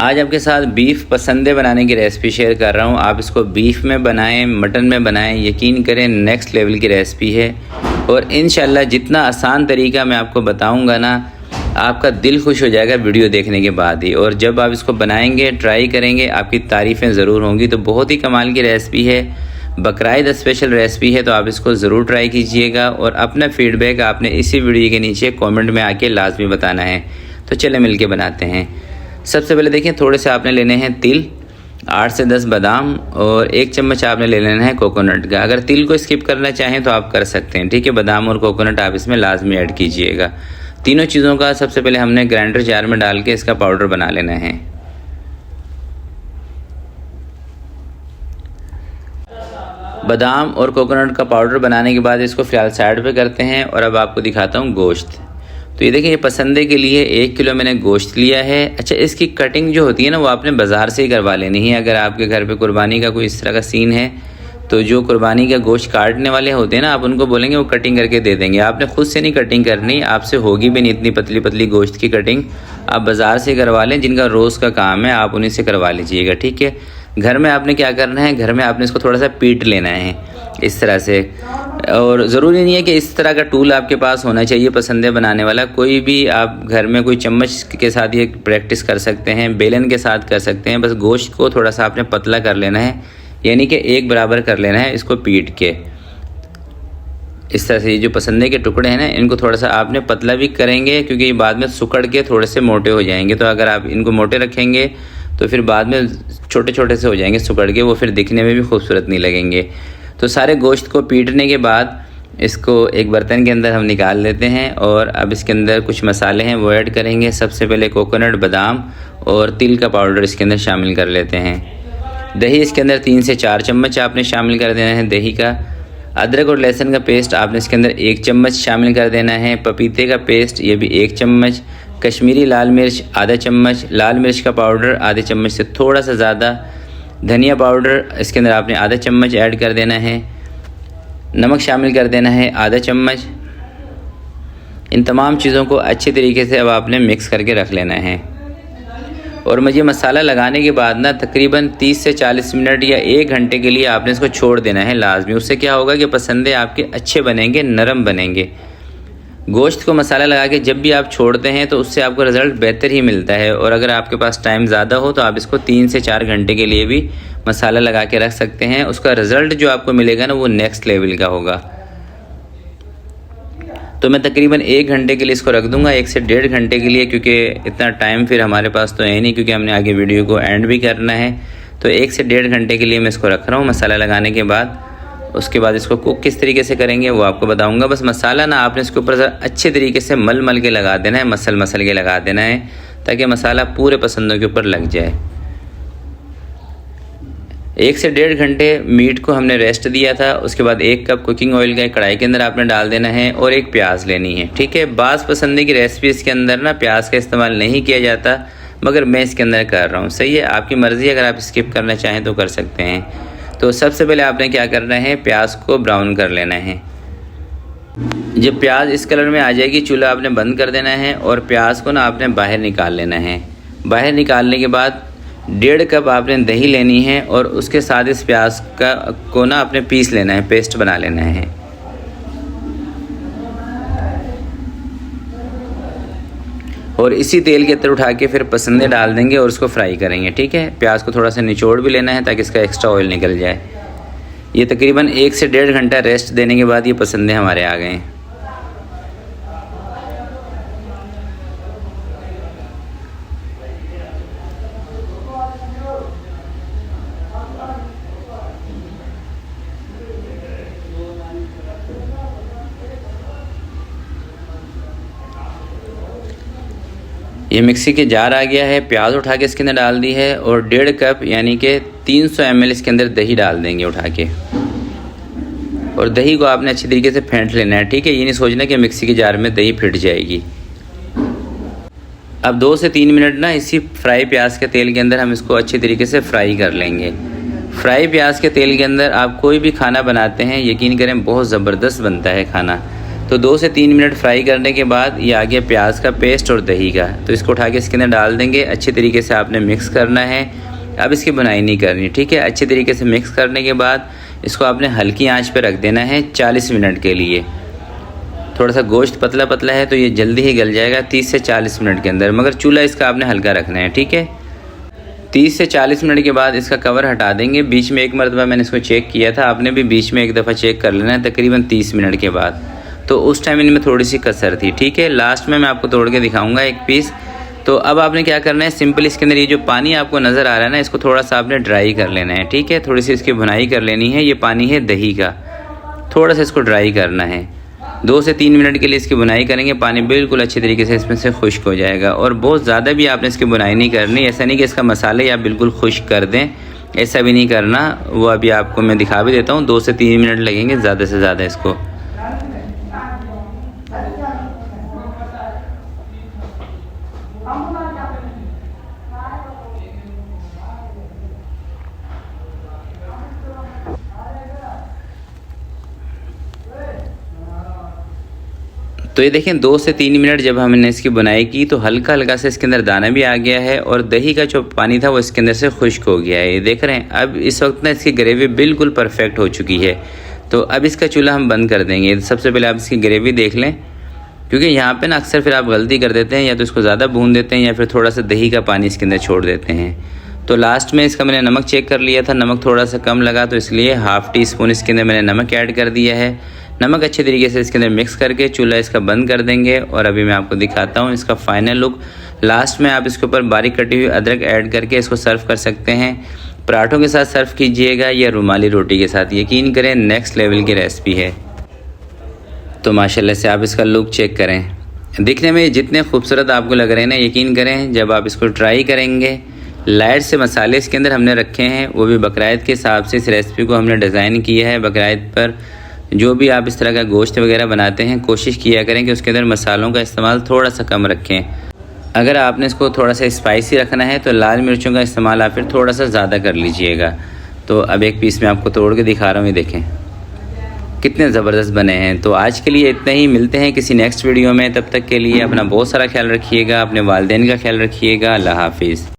आज आपके साथ बीफ पसंदे बनाने की रेसिपी शेयर कर रहा हूँ। आप इसको बीफ में बनाएं, मटन में बनाएं, यकीन करें नेक्स्ट लेवल की रेसिपी है। और इंशाल्लाह जितना आसान तरीका मैं आपको बताऊँगा ना, आपका दिल खुश हो जाएगा वीडियो देखने के बाद ही। और जब आप इसको बनाएंगे, ट्राई करेंगे, आपकी तारीफ़ें ज़रूर होंगी। तो बहुत ही कमाल की रेसिपी है, बकरीद स्पेशल रेसिपी है। तो आप इसको ज़रूर ट्राई कीजिएगा और अपना फ़ीडबैक आपने इसी वीडियो के नीचे कमेंट में आके लाजमी बताना है। तो चले मिलके बनाते हैं। सबसे पहले देखिए, थोड़े से आपने लेने हैं तिल, 8 से 10 बादाम और 1 चम्मच आपने ले लेना है कोकोनट का। अगर तिल को स्किप करना चाहें तो आप कर सकते हैं, ठीक है। बादाम और कोकोनट आप इसमें लाजमी ऐड कीजिएगा। तीनों चीज़ों का सबसे पहले हमने ग्राइंडर जार में डाल के इसका पाउडर बना लेना है। बादाम और कोकोनट का पाउडर बनाने के बाद इसको फ़िलहाल साइड पे करते हैं। और अब आपको दिखाता हूँ गोश्त। तो ये देखिए, ये पसंदे के लिए 1 किलो मैंने गोश्त लिया है। अच्छा, इसकी कटिंग जो होती है ना, वो आपने बाज़ार से ही करवा लेनी है। अगर आपके घर पे कुर्बानी का कोई इस तरह का सीन है तो जो कुर्बानी का गोश्त काटने वाले होते हैं ना, आप उनको बोलेंगे वो कटिंग करके दे देंगे। आपने खुद से नहीं कटिंग करनी, आपसे होगी भी नहीं इतनी पतली पतली गोश्त की कटिंग। आप बाज़ार से करवा लें, जिनका रोज़ का काम है आप उन्हीं से करवा लीजिएगा, ठीक है। घर में आपने क्या करना है, घर में आपने इसको थोड़ा सा पीट लेना है इस तरह से। और ज़रूरी नहीं है कि इस तरह का टूल आपके पास होना चाहिए पसंदे बनाने वाला। कोई भी आप घर में कोई चम्मच के साथ ये प्रैक्टिस कर सकते हैं, बेलन के साथ कर सकते हैं। बस गोश्त को थोड़ा सा आपने पतला कर लेना है, यानी कि एक बराबर कर लेना है इसको पीट के। इस तरह से ये जो पसंदे के टुकड़े हैं ना, इनको थोड़ा सा आपने पतला भी करेंगे, क्योंकि ये बाद में सुकड़ के थोड़े से मोटे हो जाएंगे। तो अगर आप इनको मोटे रखेंगे तो फिर बाद में छोटे छोटे से हो जाएंगे सुकड़ के, वो फिर दिखने में भी खूबसूरत नहीं लगेंगे। तो सारे गोश्त को पीटने के बाद इसको एक बर्तन के अंदर हम निकाल लेते हैं। और अब इसके अंदर कुछ मसाले हैं वो ऐड करेंगे। सबसे पहले कोकोनट, बादाम और तिल का पाउडर इसके अंदर शामिल कर लेते हैं। दही इसके अंदर 3 से 4 चम्मच आपने शामिल कर देना है दही का। अदरक और लहसुन का पेस्ट आपने इसके अंदर 1 चम्मच शामिल कर देना है। पपीते का पेस्ट ये भी 1 चम्मच। कश्मीरी लाल मिर्च आधा चम्मच। लाल मिर्च का पाउडर आधे चम्मच से थोड़ा सा ज़्यादा। धनिया पाउडर इसके अंदर आपने आधा चम्मच ऐड कर देना है। नमक शामिल कर देना है आधा चम्मच। इन तमाम चीज़ों को अच्छे तरीके से अब आपने मिक्स करके रख लेना है। और मुझे मसाला लगाने के बाद ना तकरीबन 30 से 40 मिनट या 1 घंटे के लिए आपने इसको छोड़ देना है लाजमी। उससे क्या होगा कि पसंदे आपके अच्छे बनेंगे, नरम बनेंगे। गोश्त को मसाला लगा के जब भी आप छोड़ते हैं तो उससे आपको रिज़ल्ट बेहतर ही मिलता है। और अगर आपके पास टाइम ज़्यादा हो तो आप इसको 3 से 4 घंटे के लिए भी मसाला लगा के रख सकते हैं। उसका रिज़ल्ट जो आपको मिलेगा ना, वो नेक्स्ट लेवल का होगा। तो मैं तकरीबन 1 घंटे के लिए इसको रख दूंगा, 1 से 1.5 घंटे के लिए, क्योंकि इतना टाइम फिर हमारे पास तो है नहीं, क्योंकि हमने आगे वीडियो को एंड भी करना है। तो 1 से 1.5 घंटे के लिए मैं इसको रख रहा हूँ मसाला लगाने के बाद। उसके बाद इसको कुक किस तरीके से करेंगे वो आपको बताऊंगा। बस मसाला ना आपने इसके ऊपर अच्छे तरीके से मल के लगा देना है, मसल के लगा देना है, ताकि मसाला पूरे पसंदों के ऊपर लग जाए। 1 से 1.5 घंटे मीट को हमने रेस्ट दिया था। उसके बाद 1 कप कुकिंग ऑयल का कढ़ाई के अंदर आपने डाल देना है और 1 प्याज लेनी है, ठीक है। बास पसंदे की रेसिपीज़ के अंदर ना प्याज का इस्तेमाल नहीं किया जाता, मगर मैं इसके अंदर कर रहा हूँ, सही है। आपकी मर्ज़ी, अगर आप स्किप करना चाहें तो कर सकते हैं। तो सबसे पहले आपने क्या करना है, प्याज को ब्राउन कर लेना है। जब प्याज इस कलर में आ जाएगी, चूल्हा आपने बंद कर देना है और प्याज को ना आपने बाहर निकाल लेना है। बाहर निकालने के बाद 1.5 कप आपने दही लेनी है और उसके साथ इस प्याज को ना आपने पीस लेना है, पेस्ट बना लेना है। और इसी तेल के अंदर उठा के फिर पसंदे डाल देंगे और उसको फ्राई करेंगे, ठीक है। प्याज को थोड़ा सा निचोड़ भी लेना है ताकि इसका एक्स्ट्रा ऑयल निकल जाए। ये तकरीबन 1 से 1.5 घंटा रेस्ट देने के बाद ये पसंदे हमारे आ गए हैं। ये मिक्सी के जार आ गया है। प्याज उठा के इसके अंदर डाल दी है और 1.5 कप यानी कि 300 ml इसके अंदर दही डाल देंगे उठा के। और दही को आपने अच्छी तरीके से फेंट लेना है, ठीक है। ये नहीं सोचना कि मिक्सी के जार में दही फिट जाएगी। अब 2 से 3 मिनट ना इसी फ्राई प्याज के तेल के अंदर हम इसको अच्छी तरीके से फ्राई कर लेंगे। फ्राई प्याज के तेल के अंदर आप कोई भी खाना बनाते हैं, यकीन करें बहुत ज़बरदस्त बनता है खाना। तो 2 से 3 मिनट फ्राई करने के बाद ये आ गया प्याज का पेस्ट और दही का। तो इसको उठा के इसके अंदर डाल देंगे। अच्छे तरीके से आपने मिक्स करना है। अब इसकी भुनाई नहीं करनी, ठीक है। अच्छे तरीके से मिक्स करने के बाद इसको आपने हल्की आंच पे रख देना है 40 मिनट के लिए। थोड़ा सा गोश्त पतला पतला है तो ये जल्दी ही गल जाएगा 30 से 40 मिनट के अंदर, मगर चूल्हा इसका आपने हल्का रखना है, ठीक है। 30 से 40 मिनट के बाद इसका कवर हटा देंगे। बीच में एक मरतबा मैंने इसको चेक किया था, आपने भी बीच में एक दफ़ा चेक कर लेना है तकरीबन 30 मिनट के बाद। तो उस टाइम इनमें थोड़ी सी कसर थी, ठीक है। लास्ट में मैं आपको तोड़ के दिखाऊंगा एक पीस। तो अब आपने क्या करना है, सिंपल इसके अंदर ये जो पानी आपको नज़र आ रहा है ना, इसको थोड़ा सा आपने ड्राई कर लेना है, ठीक है। थोड़ी सी इसकी भुनाई कर लेनी है। ये पानी है दही का, थोड़ा सा इसको ड्राई करना है। 2 से 3 मिनट के लिए इसकी बुनाई करेंगे। पानी बिल्कुल अच्छी तरीके से इसमें से खुश्क हो जाएगा। और बहुत ज़्यादा भी आपने इसकी बुनाई नहीं करनी। ऐसा नहीं कि इसका मसाले आप बिल्कुल खुश्क कर दें, ऐसा भी नहीं करना। वो अभी आपको मैं दिखा भी देता हूँ। 2 से 3 मिनट लगेंगे ज़्यादा से ज़्यादा इसको। तो ये देखें 2 से 3 मिनट जब हमने इसकी बुनाई की तो हल्का हल्का से इसके अंदर दाना भी आ गया है और दही का जो पानी था वो इसके अंदर से खुश्क हो गया है। ये देख रहे हैं। अब इस वक्त ना इसकी ग्रेवी बिल्कुल परफेक्ट हो चुकी है। तो अब इसका चूल्हा हम बंद कर देंगे। सबसे पहले आप इसकी ग्रेवी देख लें, क्योंकि यहाँ पे ना अक्सर फिर आप गलती कर देते हैं, या तो इसको ज़्यादा भून देते हैं या फिर थोड़ा सा दही का पानी इसके अंदर छोड़ देते हैं। तो लास्ट में इसका मैंने नमक चेक कर लिया था, नमक थोड़ा सा कम लगा, तो इसलिए ½ टीस्पून इसके अंदर मैंने नमक ऐड कर दिया है। नमक अच्छे तरीके से इसके अंदर मिक्स करके चूल्हा इसका बंद कर देंगे। और अभी मैं आपको दिखाता हूँ इसका फाइनल लुक। लास्ट में आप इसके ऊपर बारीक कटी हुई अदरक ऐड करके इसको सर्व कर सकते हैं। पराठों के साथ सर्व कीजिएगा या रुमाली रोटी के साथ, यकीन करें नेक्स्ट लेवल की रेसिपी है। तो माशाल्लाह से आप इसका लुक चेक करें, दिखने में जितने खूबसूरत आपको लग रहे हैं ना, यकीन करें जब आप इसको ट्राई करेंगे। लाइट से मसाले इसके अंदर हमने रखे हैं, वो भी बकराईद के हिसाब से इस रेसिपी को हमने डिज़ाइन किया है। बकराईद पर जो भी आप इस तरह का गोश्त वगैरह बनाते हैं, कोशिश किया करें कि उसके अंदर मसालों का इस्तेमाल थोड़ा सा कम रखें। अगर आपने इसको थोड़ा सा स्पाइसी रखना है तो लाल मिर्चों का इस्तेमाल आप फिर थोड़ा सा ज़्यादा कर लीजिएगा। तो अब एक पीस मैं आपको तोड़ के दिखा रहा हूँ, ये देखें कितने ज़बरदस्त बने हैं। तो आज के लिए इतना ही, मिलते हैं किसी नेक्स्ट वीडियो में। तब तक के लिए अपना बहुत सारा ख्याल रखिएगा, अपने वालिदैन का ख्याल रखिएगा। अल्लाह हाफिज़।